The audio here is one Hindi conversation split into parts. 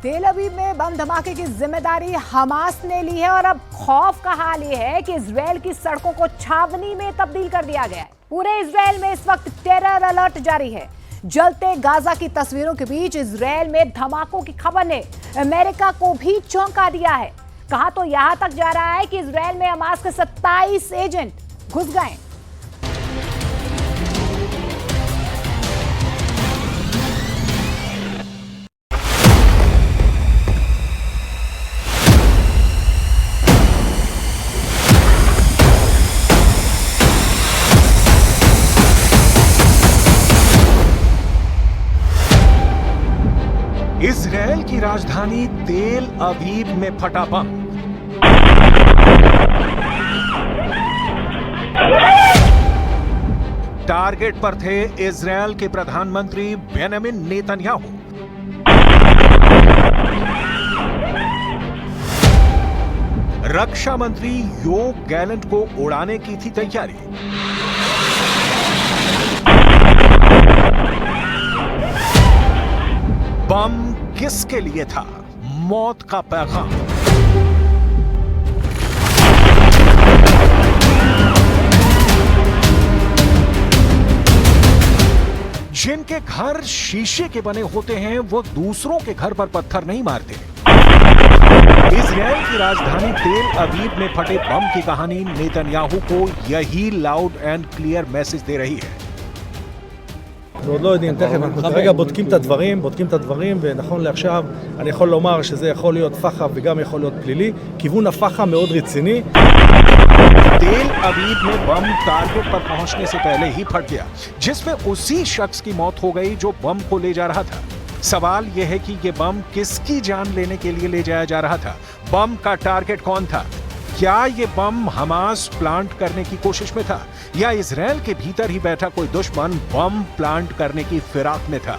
तेल अवीव में बम धमाके की जिम्मेदारी हमास ने ली है और अब खौफ का हाल ये है कि इजरायल की सड़कों को छावनी में तब्दील कर दिया गया है। पूरे इजरायल में इस वक्त टेरर अलर्ट जारी है। जलते गाजा की तस्वीरों के बीच इजरायल में धमाकों की खबर ने अमेरिका को भी चौंका दिया है। कहा तो यहां तक जा रहा है कि इजरायल में हमास के 27 एजेंट घुस गए। इजरायल की राजधानी तेल अवीव में फटा बम। टारगेट पर थे इजरायल के प्रधानमंत्री बेंजामिन नेतन्याहू। रक्षा मंत्री योव गैलेंट को उड़ाने की थी तैयारी। बम किसके लिए था? मौत का पैगाम। जिनके घर शीशे के बने होते हैं वो दूसरों के घर पर पत्थर नहीं मारते। इजरायल की राजधानी तेल अवीव में फटे बम की कहानी नेतन्याहू को यही लाउड एंड क्लियर मैसेज दे रही है। ועוד לא יודעים, תכף אנחנו כרגע בודקים את הדברים, ונכון לעכשיו אני יכול לומר שזה יכול להיות פח"ע וגם יכול להיות פלילי. כיוון הפח"ע מאוד רציני. तेल अवीव में बम टारगेट पर पहुंचने से पहले ही फट गया, जिसमें उसी शख्स की मौत हो गई जो बम को ले जा रहा था। सवाल यह है कि यह बम किसकी जान लेने के लिए ले जाया जा रहा था? बम का टारगेट कौन था? क्या ये बम हमास प्लांट करने की कोशिश में था या इजरायल के भीतर ही बैठा कोई दुश्मन बम प्लांट करने की फिराक में था?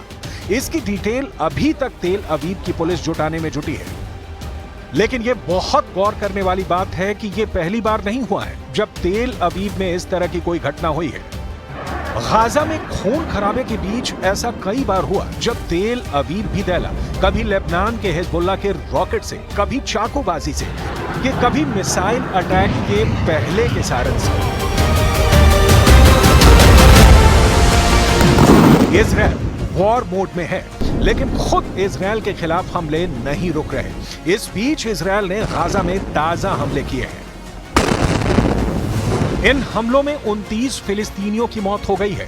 इसकी डिटेल अभी तक तेल अवीव की पुलिस जुटाने में जुटी है। लेकिन यह बहुत गौर करने वाली बात है कि यह पहली बार नहीं हुआ है जब तेल अवीव में इस तरह की कोई घटना हुई है। गाजा में खून खराबे के बीच ऐसा कई बार हुआ जब तेल अवीव भी दहला, कभी लेबनान के हिजबुल्लाह के रॉकेट से, कभी चाकूबाजी से, ये कभी मिसाइल अटैक के पहले के सारन से। इजरायल वॉर मोड में है, लेकिन खुद इजरायल के खिलाफ हमले नहीं रुक रहे। इस बीच इजरायल ने गाजा में ताजा हमले किए हैं। इन हमलों में 29 फिलिस्तीनियों की मौत हो गई है।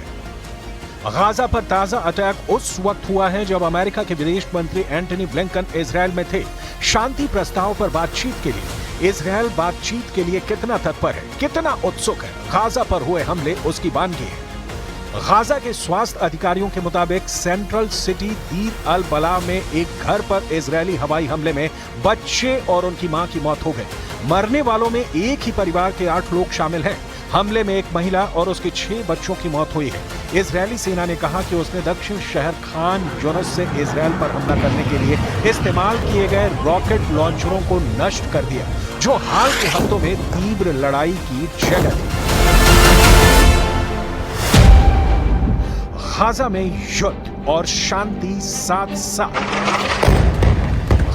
गाजा पर ताजा अटैक उस वक्त हुआ है जब अमेरिका के विदेश मंत्री एंटनी ब्लिंकन इजरायल में थे। शांति प्रस्ताव पर बातचीत के लिए इजरायल बातचीत के लिए कितना तत्पर है, कितना उत्सुक है, गाजा पर हुए हमले उसकी बानगी है। गाजा के स्वास्थ्य अधिकारियों के मुताबिक सेंट्रल सिटी दीर अल बला में एक घर पर इजरायली हवाई हमले में बच्चे और उनकी मां की मौत हो गई। मरने वालों में एक ही परिवार के 8 लोग शामिल हैं। हमले में एक महिला और उसके 6 बच्चों की मौत हुई है। इजरायली सेना ने कहा कि उसने दक्षिण शहर खान यूनिस से इजरायल पर हमला करने के लिए इस्तेमाल किए गए रॉकेट लॉन्चरों को नष्ट कर दिया, जो हाल के हफ्तों में तीव्र लड़ाई की जगह थी। गाजा में युद्ध और शांति साथ साथ।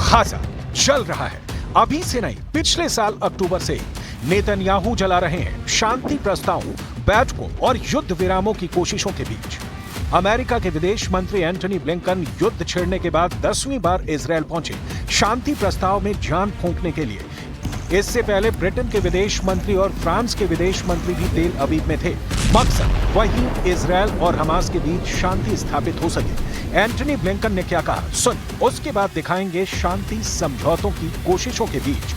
गाजा जल रहा है, अभी से नहीं, पिछले साल अक्टूबर से नेतन्याहू जला रहे हैं शांति प्रस्तावों, बैठकों और युद्ध विरामों की कोशिशों के बीच। अमेरिका के विदेश मंत्री एंटनी ब्लिंकन युद्ध छिड़ने के बाद 10वीं बार इजरायल पहुंचे शांति प्रस्ताव में जान फूंकने के लिए। इससे पहले ब्रिटेन के विदेश मंत्री और फ्रांस के विदेश मंत्री भी तेल अवीव में थे। मकसद वही इजरायल और हमास के बीच शांति स्थापित हो सके। एंटनी ब्लिंकन ने क्या कहा, सुन, उसके बाद दिखाएंगे शांति समझौतों की कोशिशों के बीच।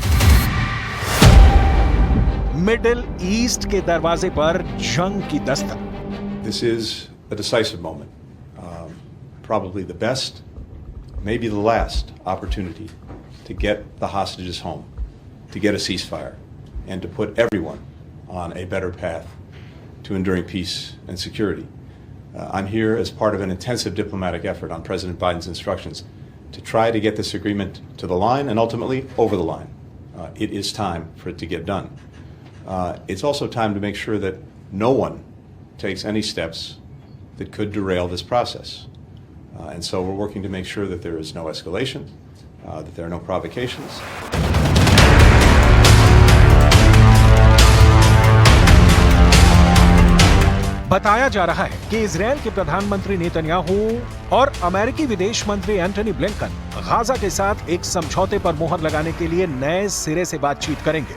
मिडिल ईस्ट के दरवाजे पर जंग की Dastak. This is a decisive moment, probably the best, maybe the last opportunity to get the hostages home, to get a ceasefire, and to put everyone on a better path to enduring peace and security. I'm here as part of an intensive diplomatic effort on President Biden's instructions to try to get this agreement to the line and ultimately over the line. It is time for it to get done. It's also time to make sure that no one takes any steps that could derail this process. And so we're working to make sure that there is no escalation, that there are no provocations. बताया जा रहा है कि इजरायल के प्रधानमंत्री नेतन्याहू और अमेरिकी विदेश मंत्री एंटनी ब्लिंकन गाजा के साथ एक समझौते पर मुहर लगाने के लिए नए सिरे से बातचीत करेंगे।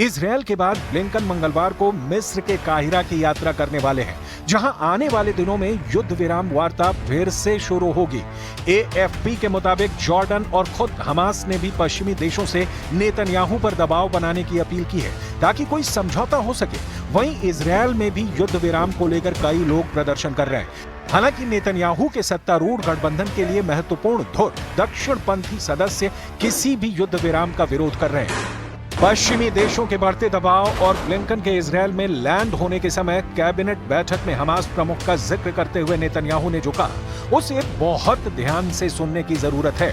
इजरायल के बाद ब्लिंकन मंगलवार को मिस्र के काहिरा की यात्रा करने वाले हैं, जहां आने वाले दिनों में युद्ध विराम वार्ता फिर से शुरू होगी। AFP के मुताबिक जॉर्डन और खुद हमास ने भी पश्चिमी देशों से नेतन्याहू पर दबाव बनाने की अपील की है ताकि कोई समझौता हो सके। वहीं इजरायल में भी युद्ध विराम को लेकर कई लोग प्रदर्शन कर रहे हैं। हालांकि नेतन्याहू के सत्तारूढ़ गठबंधन के लिए महत्वपूर्ण धुर दक्षिणपंथी सदस्य किसी भी युद्ध विराम का विरोध कर रहे हैं। पश्चिमी देशों के बढ़ते दबाव और ब्लिंकन के इजरायल में लैंड होने के समय कैबिनेट बैठक में हमास प्रमुख का जिक्र करते हुए नेतन्याहू ने जो कहा उसे बहुत ध्यान से सुनने की जरूरत है।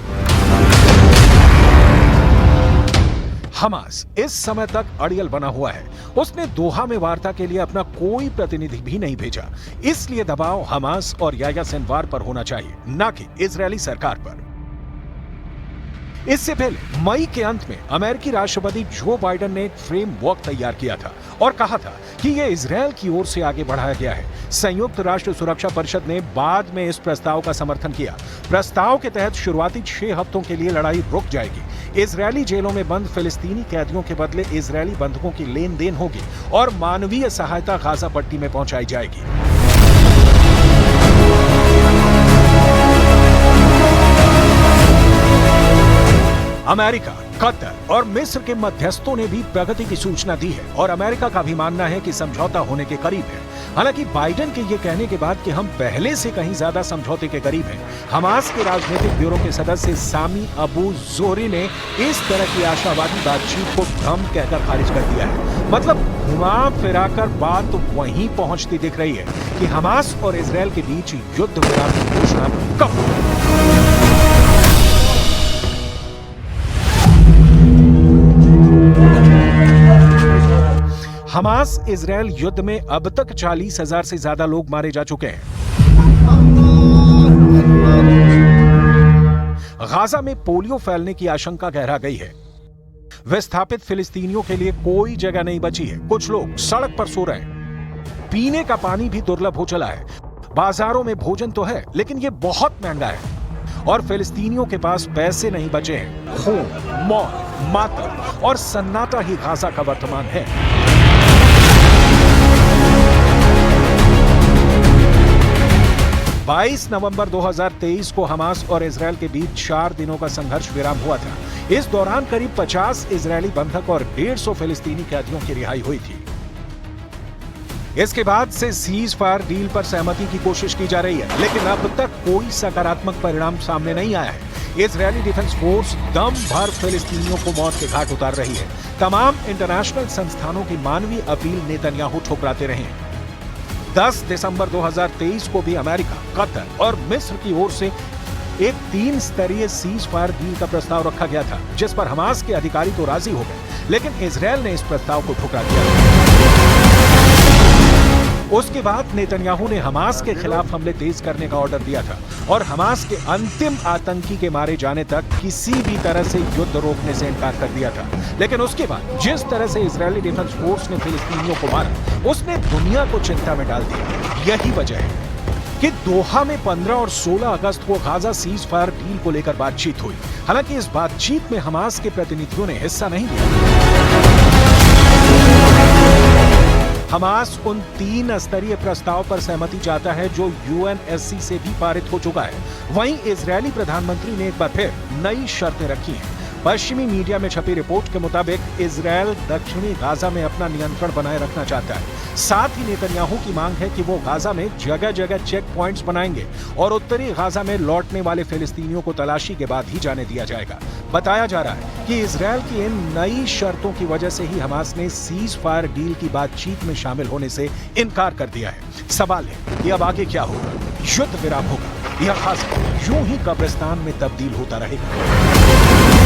हमास इस समय तक अड़ियल बना हुआ है। उसने दोहा में वार्ता के लिए अपना कोई प्रतिनिधि भी नहीं भेजा। इसलिए दबाव हमास और याह्या सिनवार पर होना चाहिए, न कि इजरायली सरकार पर। इससे पहले मई के अंत में अमेरिकी राष्ट्रपति जो बाइडेन ने एक फ्रेमवर्क तैयार किया था और कहा था कि यह इजरायल की ओर से आगे बढ़ाया गया है। संयुक्त राष्ट्र सुरक्षा परिषद ने बाद में इस प्रस्ताव का समर्थन किया। प्रस्ताव के तहत शुरुआती 6 हफ्तों के लिए लड़ाई रुक जाएगी। इजरायली जेलों में बंद फिलिस्तीनी कैदियों के बदले इजरायली बंधकों की लेन देन होगी और मानवीय सहायता गाजा पट्टी में पहुंचाई जाएगी। अमेरिका, कतर और मिस्र के मध्यस्थों ने भी प्रगति की सूचना दी है और अमेरिका का भी मानना है कि समझौता होने के करीब है। हालांकि बाइडेन के ये कहने के बाद कि हम पहले से कहीं ज्यादा समझौते के करीब हैं, हमास के राजनीतिक ब्यूरो के सदस्य सामी अबू जोहरी ने इस तरह की आशावादी बातचीत को भ्रम कहकर खारिज कर दिया है। मतलब घुमा फिराकर बात वहीं पहुंचती दिख रही है कि हमास और इजरायल के बीच युद्ध विराम की घोषणा कब होगी। हमास इजरायल युद्ध में अब तक 40,000 से ज्यादा लोग मारे जा चुके हैं। गाजा में पोलियो फैलने की आशंका गहरा गई है। विस्थापित फिलिस्तीनियों के लिए कोई जगह नहीं बची है। कुछ लोग सड़क पर सो रहे हैं। पीने का पानी भी दुर्लभ हो चला है। बाजारों में भोजन तो है, लेकिन ये बहुत महंगा है और फिलिस्तीनियों के पास पैसे नहीं बचे हैं। खून, मौत, मातम और सन्नाटा ही गाजा का वर्तमान है। 22 नवंबर 2023 को हमास और इजरायल के बीच 4 दिनों का संघर्ष विराम हुआ था। इस दौरान करीब 50 इजरायली बंधक और 150 फिलिस्तीनी कैदियों की रिहाई हुई थी। इसके बाद से सीज फायर डील पर सहमति की कोशिश की जा रही है, लेकिन अब तक कोई सकारात्मक परिणाम सामने नहीं आया है। इजरायली डिफेंस फोर्स दम भर फिलिस्तीनियों को मौत के घाट उतार रही है। तमाम इंटरनेशनल संस्थानों की मानवीय अपील नेतन्याहू ठुकराते रहे हैं। 10 दिसंबर 2023 को भी अमेरिका, कतर और मिस्र की ओर से एक 3 स्तरीय सीज फायर डील का प्रस्ताव रखा गया था, जिस पर हमास के अधिकारी तो राजी हो गए, लेकिन इजरायल ने इस प्रस्ताव को ठुकरा दिया। उसके बाद नेतन्याहू ने हमास के खिलाफ हमले तेज करने का ऑर्डर दिया था और हमास के अंतिम आतंकी के मारे जाने तक किसी भी तरह से युद्ध रोकने से इनकार कर दिया था। लेकिन उसके बाद जिस तरह से इजरायली डिफेंस फोर्स ने फिलिस्तीनियों को मारा, उसने दुनिया को चिंता में डाल दिया। यही वजह है कि दोहा में 15 और 16 अगस्त को गाजा सीज फायर डील को लेकर बातचीत हुई। हालांकि इस बातचीत में हमास के प्रतिनिधियों ने हिस्सा नहीं लिया। हमास उन 3 स्तरीय प्रस्ताव पर सहमति चाहता है जो UNSC से भी पारित हो चुका है। वहीं इजरायली प्रधानमंत्री ने एक बार फिर नई शर्तें रखी हैं। पश्चिमी मीडिया में छपी रिपोर्ट के मुताबिक इजरायल दक्षिणी गाजा में अपना नियंत्रण बनाए रखना चाहता है। साथ ही नेतन्याहू की मांग है कि वो गाजा में जगह जगह चेक पॉइंट्स बनाएंगे और उत्तरी गाजा में लौटने वाले फिलिस्तीनियों को तलाशी के बाद ही जाने दिया जाएगा। बताया जा रहा है कि इजरायल की इन नई शर्तों की वजह से ही हमास ने सीज फायर डील की बातचीत में शामिल होने से इनकार कर दिया है। सवाल है कि अब आगे क्या होगा? युद्ध विराम होगा या गाजा यूं ही कब्रिस्तान में तब्दील होता रहेगा?